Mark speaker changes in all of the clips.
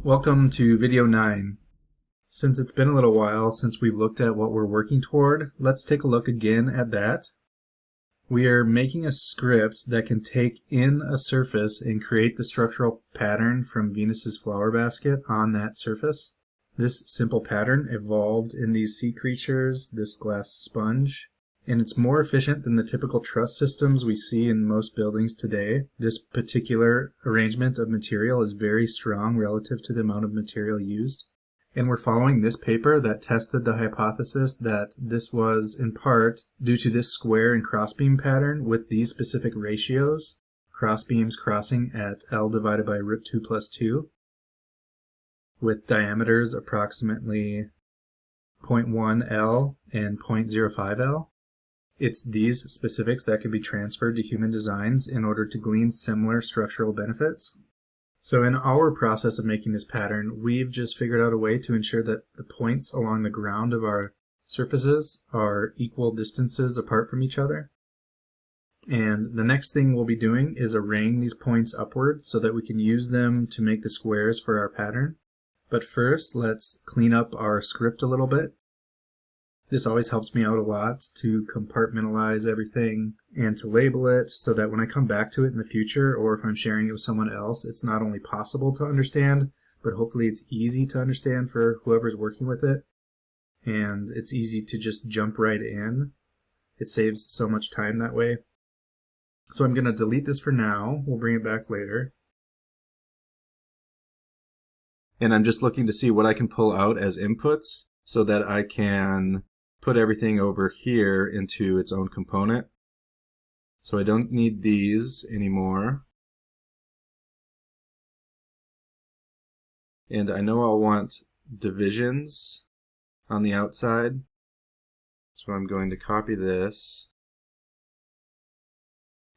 Speaker 1: Welcome to video 9. Since it's been a little while since we've looked at what we're working toward, let's take a look again at that. We are making a script that can take in a surface and create the structural pattern from Venus's flower basket on that surface. This simple pattern evolved in these sea creatures, this glass sponge, and it's more efficient than the typical truss systems we see in most buildings today. This particular arrangement of material is very strong relative to the amount of material used. And we're following this paper that tested the hypothesis that this was in part due to this square and crossbeam pattern with these specific ratios, crossbeams crossing at L divided by root 2 plus 2, with diameters approximately 0.1 L and 0.05 L. It's these specifics that can be transferred to human designs in order to glean similar structural benefits. So in our process of making this pattern, we've just figured out a way to ensure that the points along the ground of our surfaces are equal distances apart from each other. And the next thing we'll be doing is arraying these points upward so that we can use them to make the squares for our pattern. But first, let's clean up our script a little bit. This always helps me out a lot to compartmentalize everything and to label it so that when I come back to it in the future, or if I'm sharing it with someone else, it's not only possible to understand, but hopefully it's easy to understand for whoever's working with it. And it's easy to just jump right in. It saves so much time that way. So I'm going to delete this for now. We'll bring it back later. And I'm just looking to see what I can pull out as inputs so that I can put everything over here into its own component. So I don't need these anymore. And I know I'll want divisions on the outside. So I'm going to copy this.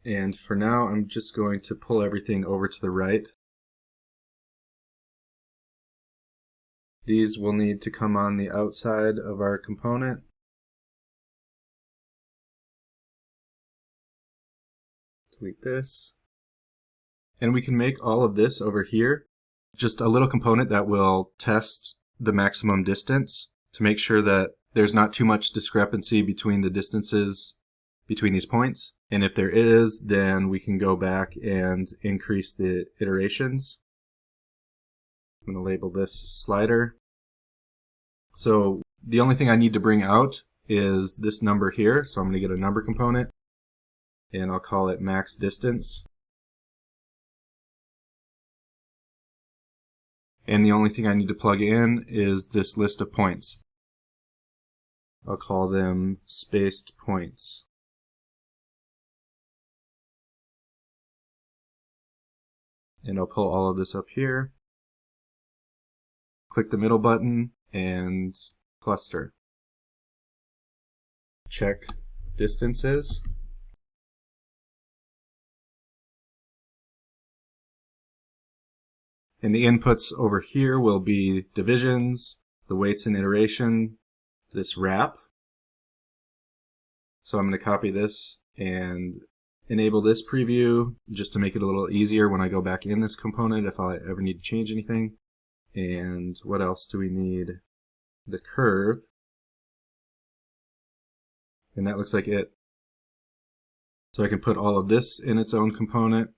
Speaker 1: And for now, I'm just going to pull everything over to the right. These will need to come on the outside of our component. Delete this. And we can make all of this over here just a little component that will test the maximum distance to make sure that there's not too much discrepancy between the distances between these points. And if there is, then we can go back and increase the iterations. I'm going to label this slider. So the only thing I need to bring out is this number here. So I'm going to get a number component and I'll call it max distance. And the only thing I need to plug in is this list of points. I'll call them spaced points. And I'll pull all of this up here. Click the middle button and cluster. Check distances. And the inputs over here will be divisions, the weights and iteration, this wrap. So I'm going to copy this and enable this preview just to make it a little easier when I go back in this component if I ever need to change anything. And what else do we need? The curve. And that looks like it. So I can put all of this in its own component.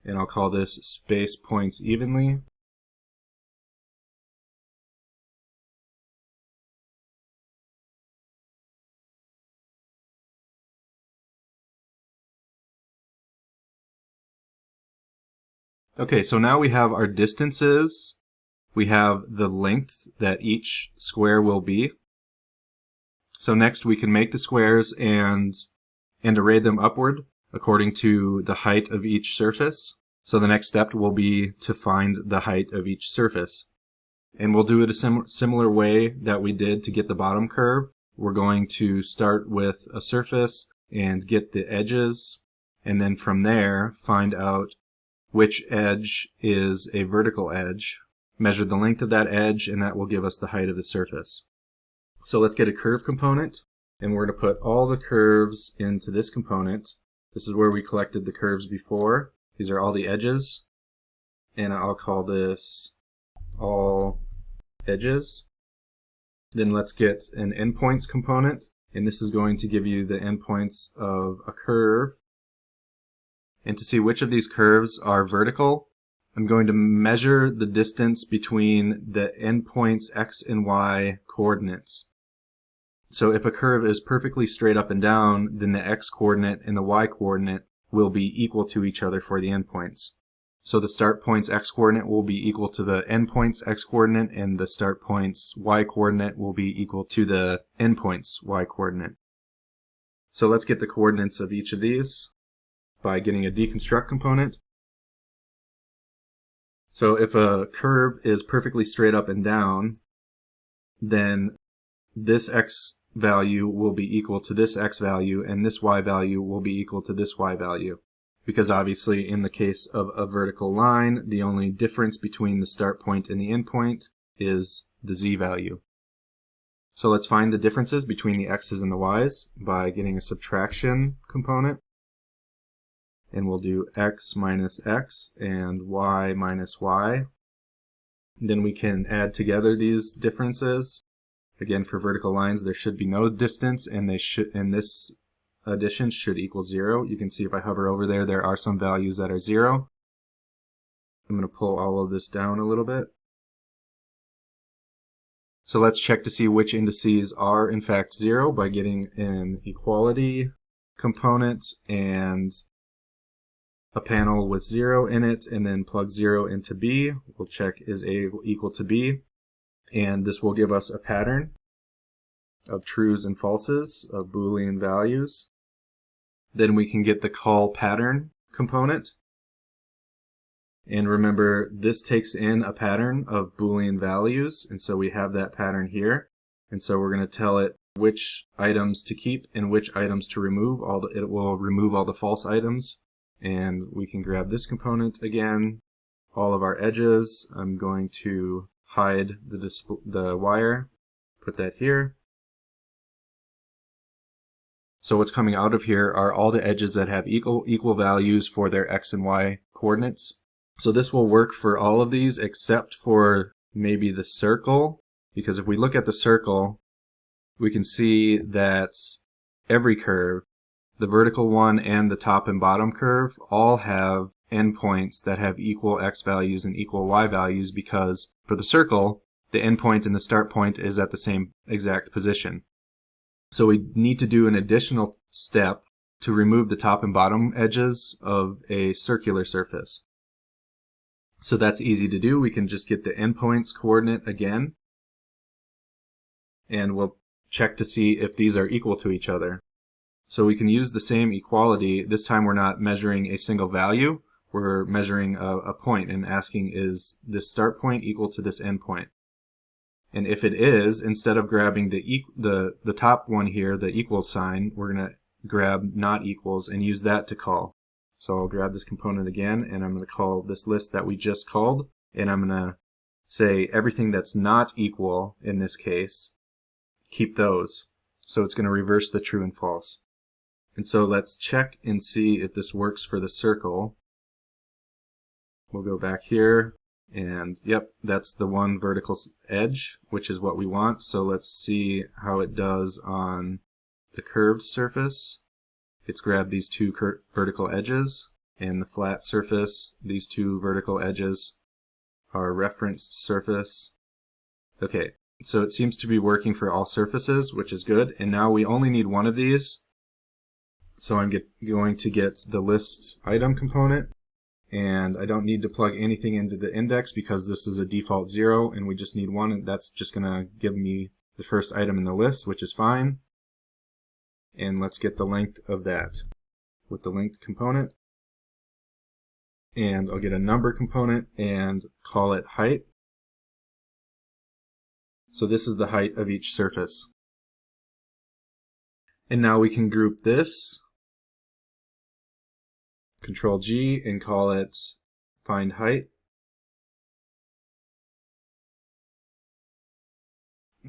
Speaker 1: And I'll call this space points evenly. Okay, so now we have our distances. We have the length that each square will be. So next we can make the squares and array them upward according to the height of each surface. So the next step will be to find the height of each surface. And we'll do it a similar way that we did to get the bottom curve. We're going to start with a surface and get the edges, and then from there find out which edge is a vertical edge, measure the length of that edge, and that will give us the height of the surface. So let's get a curve component, and we're going to put all the curves into this component. This is where we collected the curves before. These are all the edges. and I'll call this all edges. Then let's get an endpoints component, and this is going to give you the endpoints of a curve. And to see which of these curves are vertical, I'm going to measure the distance between the endpoints x and y coordinates. So if a curve is perfectly straight up and down, then the x coordinate and the y coordinate will be equal to each other for the endpoints. So the start point's x coordinate will be equal to the endpoint's x coordinate, and the start point's y coordinate will be equal to the endpoint's y coordinate. So let's get the coordinates of each of these by getting a deconstruct component. So if a curve is perfectly straight up and down, then this x value will be equal to this x value, and this y value will be equal to this y value. Because obviously in the case of a vertical line, the only difference between the start point and the end point is the z value. So let's find the differences between the x's and the y's by getting a subtraction component. And we'll do x minus x and y minus y. Then we can add together these differences. Again, for vertical lines, there should be no distance, and this addition should equal 0. You can see if I hover over there, there are some values that are 0. I'm going to pull all of this down a little bit. So let's check to see which indices are in fact 0 by getting an equality component and a panel with 0 in it, and then plug 0 into B. We'll check is A equal to B, and this will give us a pattern of trues and falses, of Boolean values. Then we can get the call pattern component. And remember, this takes in a pattern of Boolean values, and so we have that pattern here. And so we're going to tell it which items to keep and which items to remove. It will remove all the false items. And we can grab this component again, all of our edges. I'm going to hide the wire, put that here. So what's coming out of here are all the edges that have equal values for their x and y coordinates. So this will work for all of these except for maybe the circle, because if we look at the circle, we can see that every curve, the vertical one and the top and bottom curve, all have endpoints that have equal x values and equal y values, because for the circle, the endpoint and the start point is at the same exact position. So we need to do an additional step to remove the top and bottom edges of a circular surface. So that's easy to do. We can just get the endpoints coordinate again, and we'll check to see if these are equal to each other. So we can use the same equality. This time we're not measuring a single value, we're measuring a point and asking, is this start point equal to this end point? And if it is, instead of grabbing the top one here, the equals sign, we're going to grab not equals and use that to call. So I'll grab this component again, and I'm going to call this list that we just called, and I'm going to say everything that's not equal in this case, keep those. So it's going to reverse the true and false. And so let's check and see if this works for the circle. We'll go back here, and yep, that's the one vertical edge, which is what we want. So let's see how it does on the curved surface. It's grabbed these two vertical edges, and the flat surface, these two vertical edges are referenced surface. Okay, so it seems to be working for all surfaces, which is good. And now we only need one of these. So I'm going to get the list item component, and I don't need to plug anything into the index because this is a default 0, and we just need one, and that's just going to give me the first item in the list, which is fine. And let's get the length of that with the length component. And I'll get a number component and call it height. So this is the height of each surface. And now we can group this, Control G, and call it find height.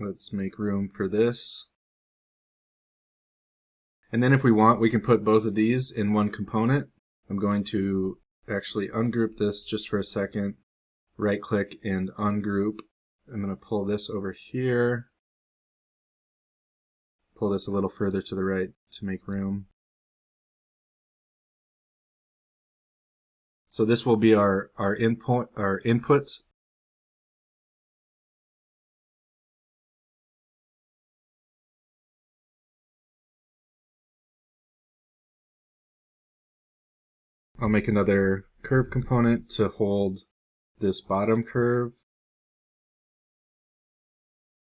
Speaker 1: Let's make room for this. And then if we want, we can put both of these in one component. I'm going to actually ungroup this just for a second right click and ungroup. I'm going to pull this over here, pull this a little further to the right to make room. So this will be our input. I'll make another curve component to hold this bottom curve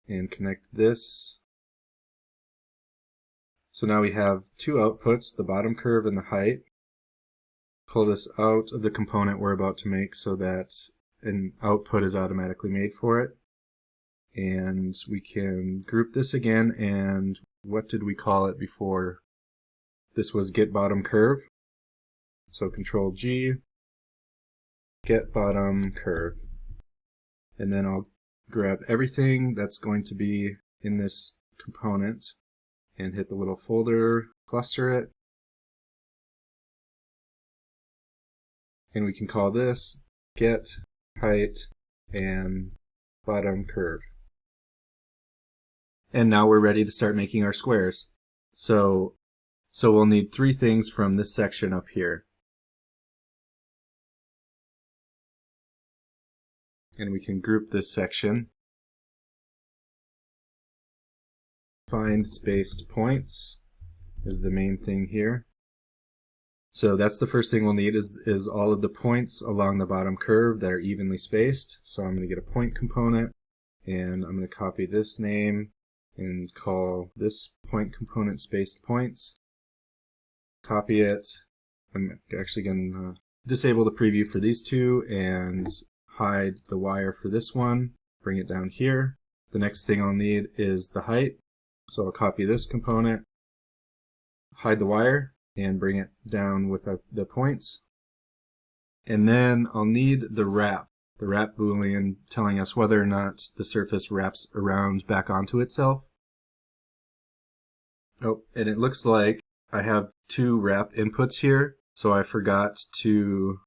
Speaker 1: and connect this. So now we have two outputs, the bottom curve and the height. Pull this out of the component we're about to make so that an output is automatically made for it. And we can group this again, and what did we call it before? This was get bottom curve. So Control G, get bottom curve. And then I'll grab everything that's going to be in this component and hit the little folder, cluster it. And we can call this get height and bottom curve. And now we're ready to start making our squares. So we'll need three things from this section up here. And we can group this section. Find spaced points is the main thing here. So that's the first thing we'll need is all of the points along the bottom curve that are evenly spaced. So I'm going to get a point component, and I'm going to copy this name and call this point component spaced points. Copy it. I'm actually going to disable the preview for these two and hide the wire for this one. Bring it down here. The next thing I'll need is the height. So I'll copy this component, hide the wire, and bring it down with the points. And then I'll need the wrap boolean telling us whether or not the surface wraps around back onto itself. Oh, and it looks like I have two wrap inputs here, so I forgot to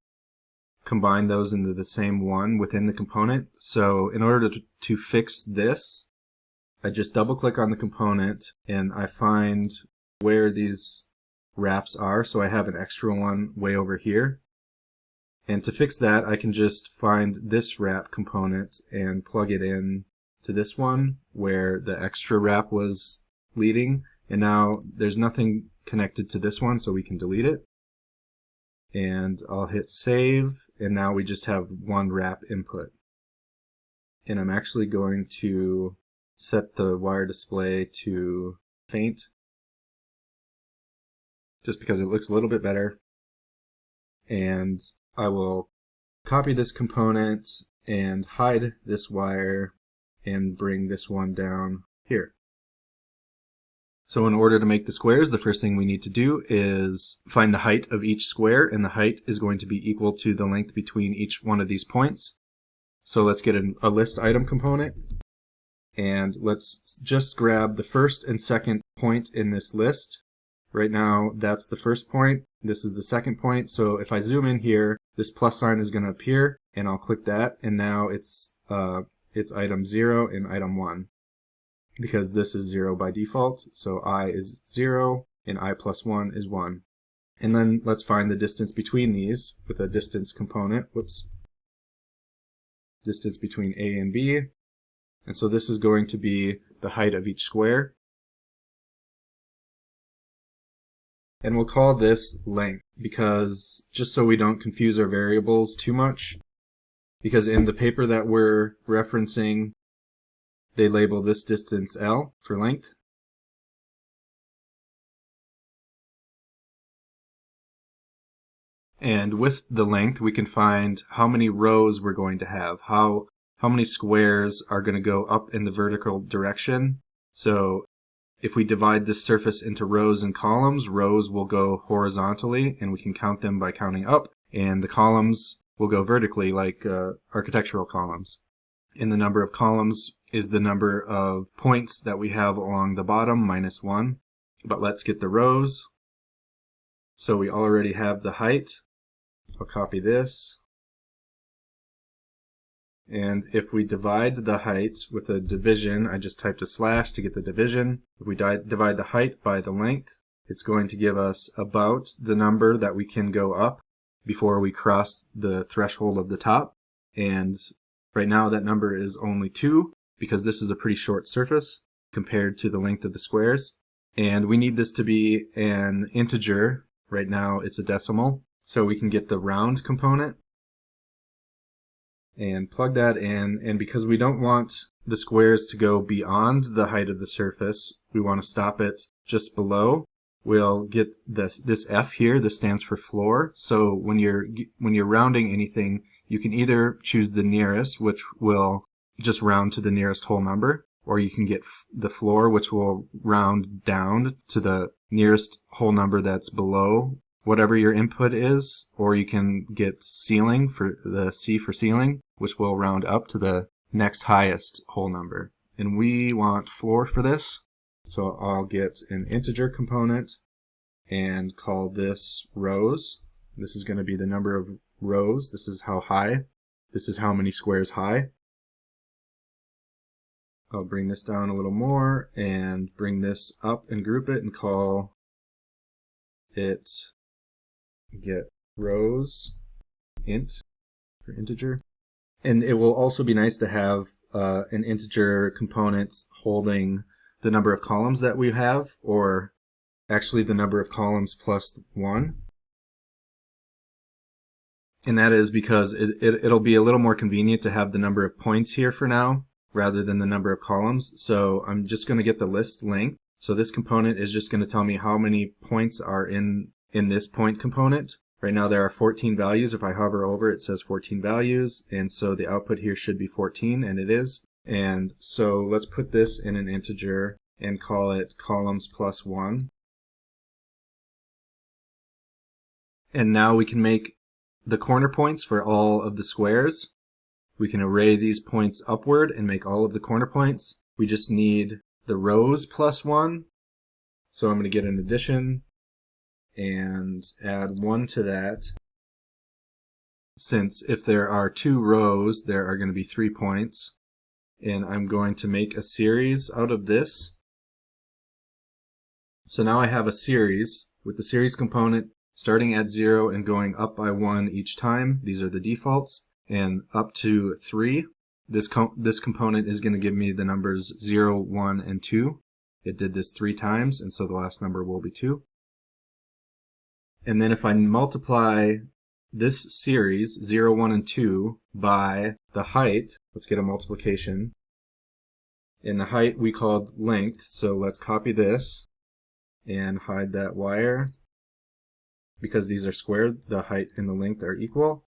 Speaker 1: combine those into the same one within the component. So in order to fix this, I just double click on the component and I find where these wraps are, so I have an extra one way over here. And to fix that, I can just find this wrap component and plug it in to this one where the extra wrap was leading, and now there's nothing connected to this one, so we can delete it. And I'll hit save, and now we just have one wrap input. And I'm actually going to set the wire display to faint, just because it looks a little bit better. And I will copy this component and hide this wire and bring this one down here. So in order to make the squares, the first thing we need to do is find the height of each square, and the height is going to be equal to the length between each one of these points. So let's get a list item component, and let's just grab the first and second point in this list. Right now, that's the first point. This is the second point. So if I zoom in here, this plus sign is going to appear, and I'll click that, and now it's item 0 and item 1. Because this is 0 by default, so I is 0, and I plus 1 is 1. And then let's find the distance between these with a distance component. Whoops. Distance between A and B. And so this is going to be the height of each square. And we'll call this length, because just so we don't confuse our variables too much, because in the paper that we're referencing, they label this distance L for length. And with the length, we can find how many rows we're going to have, how many squares are going to go up in the vertical direction. So if we divide this surface into rows and columns, rows will go horizontally, and we can count them by counting up, and the columns will go vertically like architectural columns. And the number of columns is the number of points that we have along the bottom minus 1. But let's get the rows. So we already have the height. I'll copy this. And if we divide the height with a division, I just typed a slash to get the division. If we divide the height by the length, it's going to give us about the number that we can go up before we cross the threshold of the top. And right now that number is only 2 because this is a pretty short surface compared to the length of the squares. And we need this to be an integer. Right now it's a decimal. So we can get the round component and plug that in. And because we don't want the squares to go beyond the height of the surface, we want to stop it just below. We'll get this F here. This stands for floor. So when you're rounding anything, you can either choose the nearest, which will just round to the nearest whole number, or you can get the floor, which will round down to the nearest whole number that's below whatever your input is, or you can get ceiling, for the C for ceiling, which will round up to the next highest whole number. And we want floor for this, so I'll get an integer component and call this rows. This is going to be the number of rows. This is how high. This is how many squares high. I'll bring this down a little more and bring this up and group it and call it get rows int for integer. And it will also be nice to have an integer component holding the number of columns that we have, or actually the number of columns plus 1. And that is because it'll be a little more convenient to have the number of points here for now rather than the number of columns. So I'm just going to get the list length. So this component is just going to tell me how many points are in this point component. Right now there are 14 values. If I hover over, it says 14 values, and so the output here should be 14, and it is. And so let's put this in an integer and call it columns plus 1. And now we can make the corner points for all of the squares. We can array these points upward and make all of the corner points. We just need the rows plus 1. So I'm going to get an addition and add 1 to that. Since if there are 2 rows, there are going to be 3 points. And I'm going to make a series out of this. So now I have a series with the series component starting at 0 and going up by 1 each time. These are the defaults. And up to 3. This component is going to give me the numbers 0, 1, and 2. It did this 3 times, and so the last number will be 2. And then if I multiply this series, 0, 1, and 2, by the height, let's get a multiplication. In the height we called length, so let's copy this and hide that wire. Because these are squared, the height and the length are equal.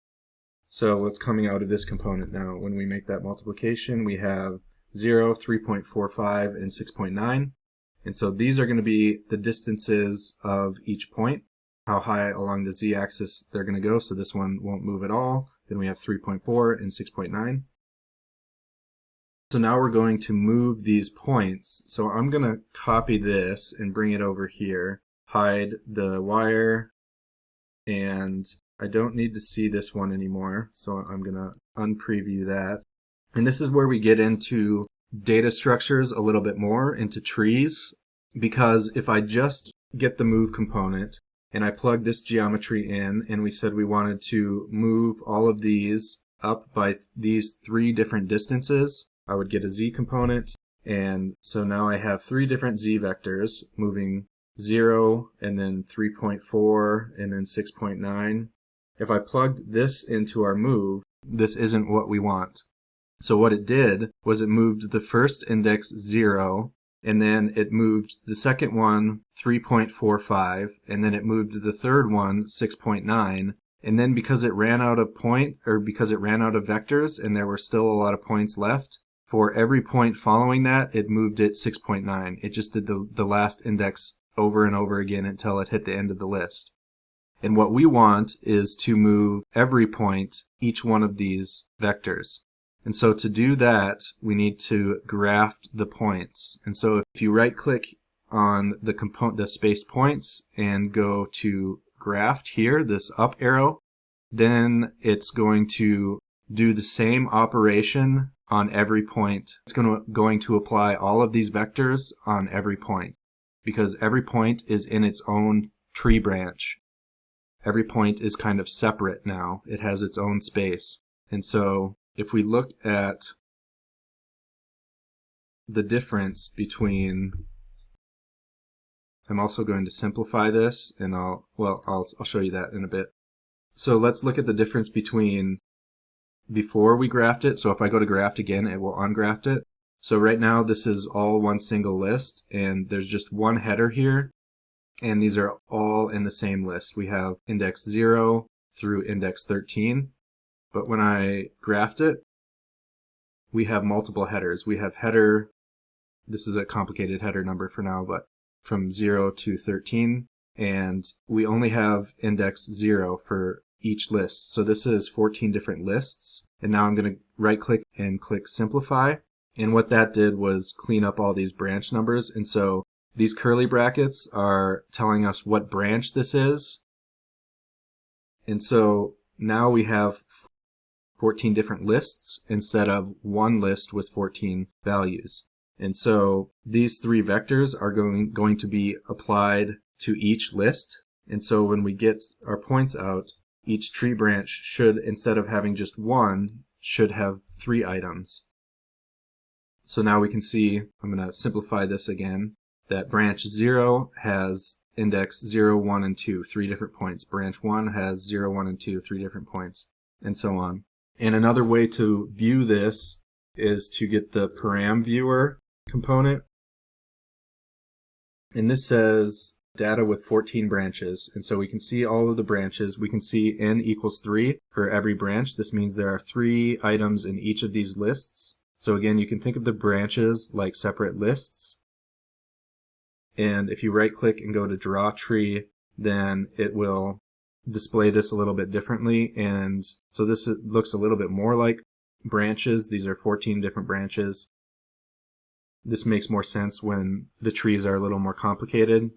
Speaker 1: So what's coming out of this component now? When we make that multiplication, we have 0, 3.45, and 6.9. And so these are going to be the distances of each point, how high along the z-axis they're going to go. So this one won't move at all. Then we have 3.4 and 6.9. So now we're going to move these points. So I'm going to copy this and bring it over here, hide the wire, and I don't need to see this one anymore, so I'm going to unpreview that. And this is where we get into data structures a little bit more, into trees, because if I just get the move component and I plug this geometry in and we said we wanted to move all of these up by these 3 different distances, I would get a z component, and so now I have 3 different z vectors moving 0 and then 3.4 and then 6.9. If I plugged this into our move, this isn't what we want. So what it did was it moved the first index 0, and then it moved the second one 3.45, and then it moved the third one 6.9, and then because it ran out of vectors and there were still a lot of points left, for every point following that it moved it 6.9. It just did the last index over and over again until it hit the end of the list. And what we want is to move every point, each one of these vectors. And so to do that, we need to graft the points. And so if you right click on the spaced points and go to graft here, this up arrow, then it's going to do the same operation on every point. It's going to apply all of these vectors on every point, because every point is in its own tree branch. Every point is kind of separate now. It has its own space. And so if we look at the difference between, I'm also going to simplify this, and I'll show you that in a bit. So let's look at the difference between before we graphed it. So if I go to graft again, it will ungraft it. So right now this is all one single list, and there's just one header here, and these are all in the same list. We have index 0 through index 13, but when I graphed it, we have multiple headers. We have header, this is a complicated header number for now, but from 0 to 13, and we only have index 0 for each list. So this is 14 different lists, and now I'm going to right click and click simplify, and what that did was clean up all these branch numbers. And so these curly brackets are telling us what branch this is, and so now we have 14 different lists instead of one list with 14 values. And so these three vectors are going to be applied to each list. And so when we get our points out, each tree branch should, instead of having just one, should have 3 items. So now we can see, I'm going to simplify this again, that branch 0 has index 0, 1, and 2, 3 different points. Branch 1 has 0, 1, and 2, 3 different points, and so on. And another way to view this is to get the param viewer component. And this says data with 14 branches. And so we can see all of the branches. We can see n equals 3 for every branch. This means there are 3 items in each of these lists. So again, you can think of the branches like separate lists. And if you right click and go to draw tree, then it will display this a little bit differently. And so this looks a little bit more like branches. These are 14 different branches. This makes more sense when the trees are a little more complicated.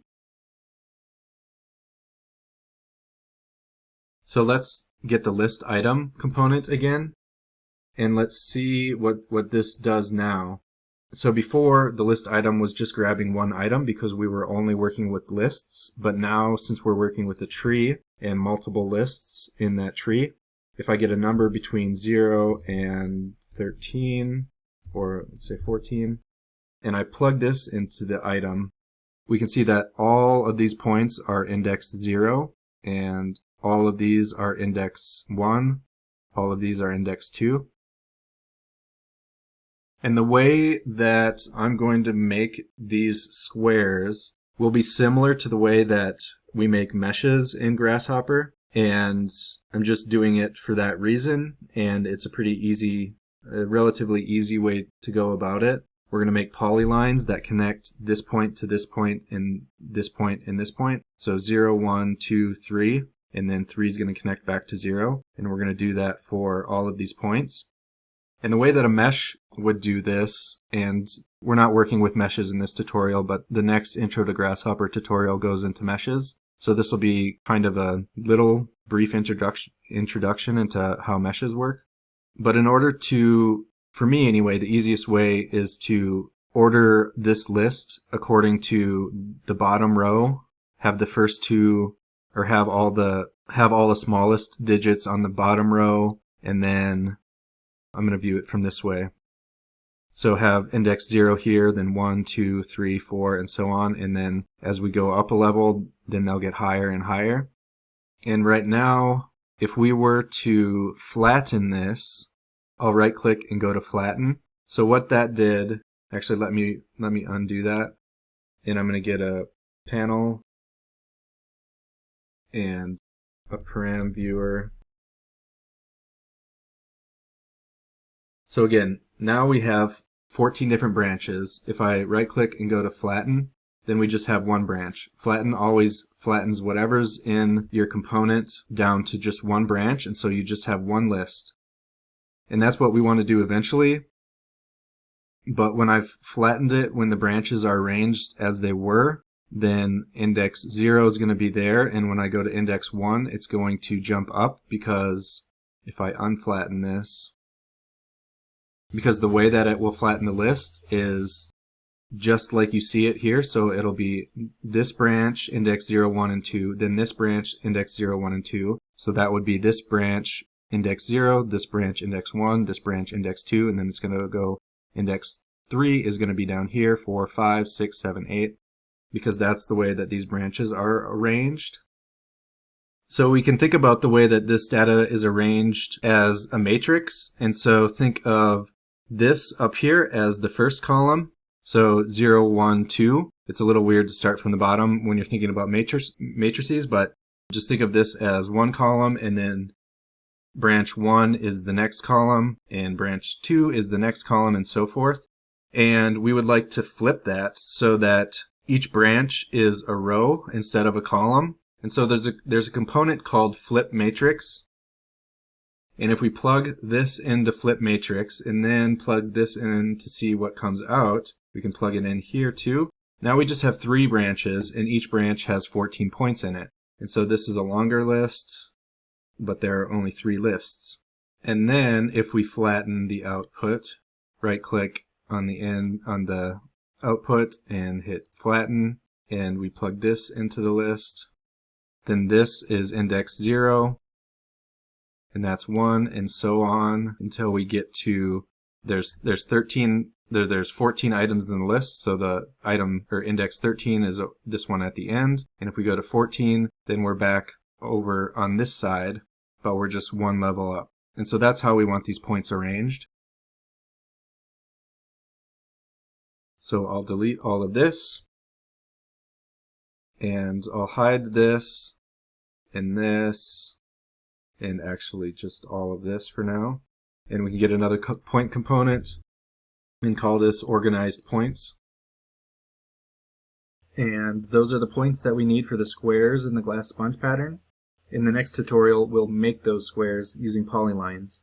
Speaker 1: So let's get the list item component again, and let's see what this does now. So before, the list item was just grabbing one item because we were only working with lists, but now since we're working with a tree and multiple lists in that tree, if I get a number between 0 and 13, or let's say 14, and I plug this into the item, we can see that all of these points are index 0, and all of these are index 1, all of these are index 2. And the way that I'm going to make these squares will be similar to the way that we make meshes in Grasshopper, and I'm just doing it for that reason, and it's a pretty easy, relatively easy way to go about it. We're going to make polylines that connect this point to this point and this point and this point. So 0, 1, 2, 3, and then 3 is going to connect back to 0, and we're going to do that for all of these points. And the way that a mesh would do this, and we're not working with meshes in this tutorial, but the next Intro to Grasshopper tutorial goes into meshes. So this will be kind of a little brief introduction into how meshes work. But in order to, for me anyway, the easiest way is to order this list according to the bottom row, have the first two, or have all the smallest digits on the bottom row, and then I'm going to view it from this way. So have index 0 here, then 1, 2, 3, 4, and so on. And then as we go up a level, then they'll get higher and higher. And right now, if we were to flatten this, I'll right click and go to flatten. So what that did, actually let me undo that. And I'm going to get a panel and a param viewer. So again, now we have 14 different branches. If I right click and go to flatten, then we just have one branch. Flatten always flattens whatever's in your component down to just one branch, and so you just have one list. And that's what we want to do eventually. But when I've flattened it, when the branches are arranged as they were, then index 0 is going to be there, and when I go to index 1, it's going to jump up because if I unflatten this, because the way that it will flatten the list is just like you see it here. So it'll be this branch index 0, 1, and 2, then this branch index 0, 1, and 2. So that would be this branch index 0, this branch index 1, this branch index 2, and then it's going to go index 3 is going to be down here, 4, 5, 6, 7, 8, because that's the way that these branches are arranged. So we can think about the way that this data is arranged as a matrix. And so think of this up here as the first column. So 0, 1, 2. It's a little weird to start from the bottom when you're thinking about matrices, but just think of this as one column, and then branch 1 is the next column, and branch 2 is the next column, and so forth. And we would like to flip that so that each branch is a row instead of a column. And so there's a component called flip matrix. And if we plug this into flip matrix and then plug this in to see what comes out, we can plug it in here too. Now we just have 3 branches, and each branch has 14 points in it. And so this is a longer list, but there are only 3 lists. And then if we flatten the output, right click on the end on the output and hit flatten, and we plug this into the list, then this is index 0, and that's 1, and so on until we get to there's 14 items in the list. So the item or index 13 is this one at the end, and if we go to 14, then we're back over on this side, but we're just one level up. And so that's how we want these points arranged. So I'll delete all of this, and I'll hide this and actually just all of this for now. And we can get another point component and call this organized points. And those are the points that we need for the squares in the glass sponge pattern. In the next tutorial, we'll make those squares using polylines.